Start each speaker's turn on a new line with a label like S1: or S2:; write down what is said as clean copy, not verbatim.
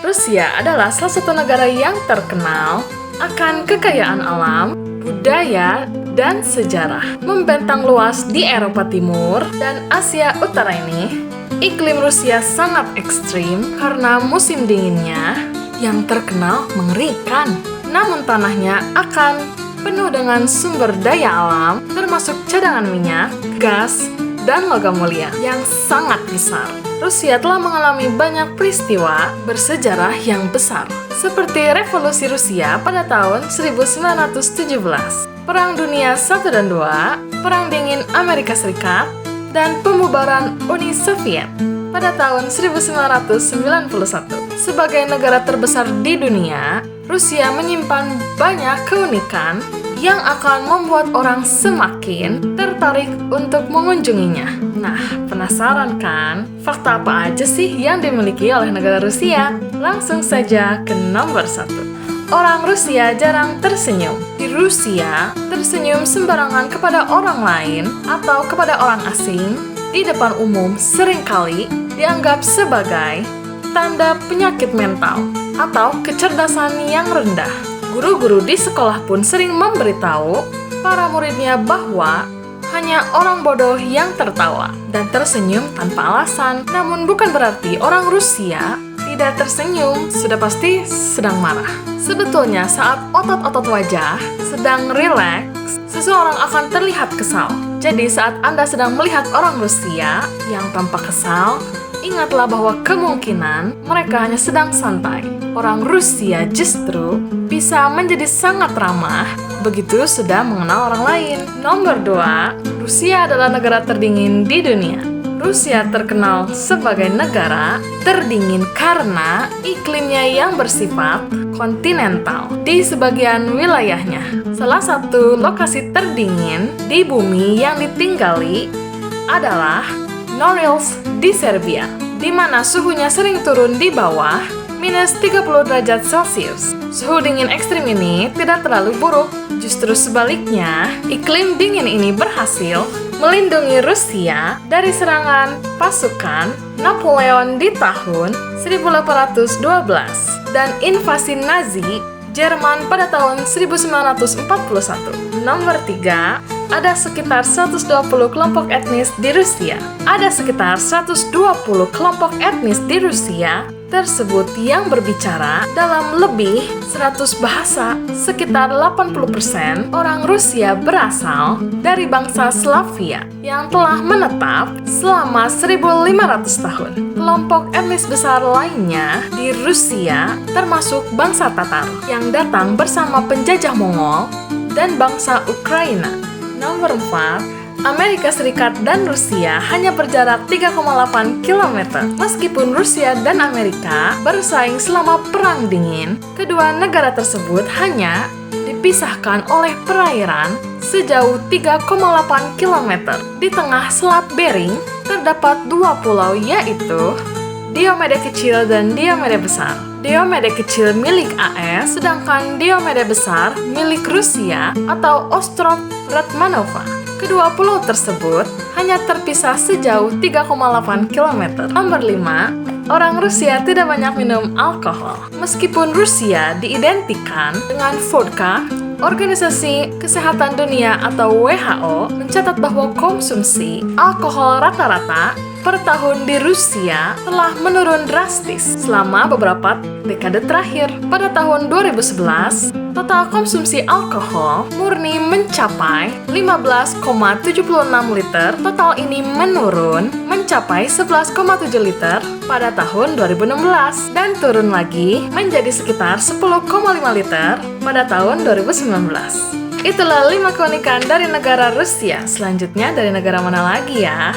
S1: Rusia adalah salah satu negara yang terkenal akan kekayaan alam, budaya, dan sejarah. Membentang luas di Eropa Timur dan Asia Utara ini, iklim Rusia sangat ekstrim karena musim dinginnya yang terkenal mengerikan. Namun tanahnya akan penuh dengan sumber daya alam, termasuk cadangan minyak, gas, dan logam mulia yang sangat besar. Rusia telah mengalami banyak peristiwa bersejarah yang besar, seperti Revolusi Rusia pada tahun 1917, Perang Dunia I dan II, Perang Dingin Amerika Serikat, dan pembubaran Uni Soviet pada tahun 1991. Sebagai negara terbesar di dunia, Rusia menyimpan banyak keunikan yang akan membuat orang semakin tertarik untuk mengunjunginya. Nah, penasaran kan? Fakta apa aja sih yang dimiliki oleh negara Rusia? Langsung saja ke nomor 1. Orang Rusia jarang tersenyum. Di Rusia, tersenyum sembarangan kepada orang lain atau kepada orang asing di depan umum seringkali dianggap sebagai tanda penyakit mental atau kecerdasan yang rendah. Guru-guru di sekolah pun sering memberitahu para muridnya bahwa hanya orang bodoh yang tertawa dan tersenyum tanpa alasan. Namun bukan berarti orang Rusia tidak tersenyum, sudah pasti sedang marah. Sebetulnya saat otot-otot wajah sedang rileks, seseorang akan terlihat kesal. Jadi saat Anda sedang melihat orang Rusia yang tampak kesal, ingatlah bahwa kemungkinan mereka hanya sedang santai. Orang Rusia justru bisa menjadi sangat ramah begitu sudah mengenal orang lain. Nomor 2, Rusia adalah negara terdingin di dunia. Rusia terkenal sebagai negara terdingin karena iklimnya yang bersifat kontinental di sebagian wilayahnya. Salah satu lokasi terdingin di bumi yang ditinggali adalah Norilsk di Serbia, di mana suhunya sering turun di bawah minus 30 derajat Celcius. Suhu dingin ekstrim ini tidak terlalu buruk. Justru sebaliknya, iklim dingin ini berhasil melindungi Rusia dari serangan pasukan Napoleon di tahun 1812 dan invasi Nazi Jerman pada tahun 1941. Nomor 3, ada sekitar 120 kelompok etnis di Rusia. Ada sekitar 120 kelompok etnis di Rusia tersebut yang berbicara dalam lebih 100 bahasa. Sekitar 80% orang Rusia berasal dari bangsa Slavia yang telah menetap selama 1500 tahun. Kelompok etnis besar lainnya di Rusia termasuk bangsa Tatar yang datang bersama penjajah Mongol dan bangsa Ukraina. Nomor 4, Amerika Serikat dan Rusia hanya berjarak 3,8 km. Meskipun Rusia dan Amerika bersaing selama Perang Dingin, kedua negara tersebut hanya dipisahkan oleh perairan sejauh 3,8 km. Di tengah Selat Bering terdapat dua pulau, yaitu Diomede Kecil dan Diomede Besar. Diomede Kecil milik AS, sedangkan Diomede Besar milik Rusia atau Ostrov Ratmanova. Kedua pulau tersebut hanya terpisah sejauh 3,8 km. Nomor 5, orang Rusia tidak banyak minum alkohol. Meskipun Rusia diidentikan dengan vodka, Organisasi Kesehatan Dunia atau WHO mencatat bahwa konsumsi alkohol rata-rata per tahun di Rusia telah menurun drastis selama beberapa dekade terakhir. Pada tahun 2011, total konsumsi alkohol murni mencapai 15,76 liter. Total ini menurun mencapai 11,7 liter pada tahun 2016 dan turun lagi menjadi sekitar 10,5 liter pada tahun 2019. Itulah 5 keunikan dari negara Rusia. Selanjutnya dari negara mana lagi ya?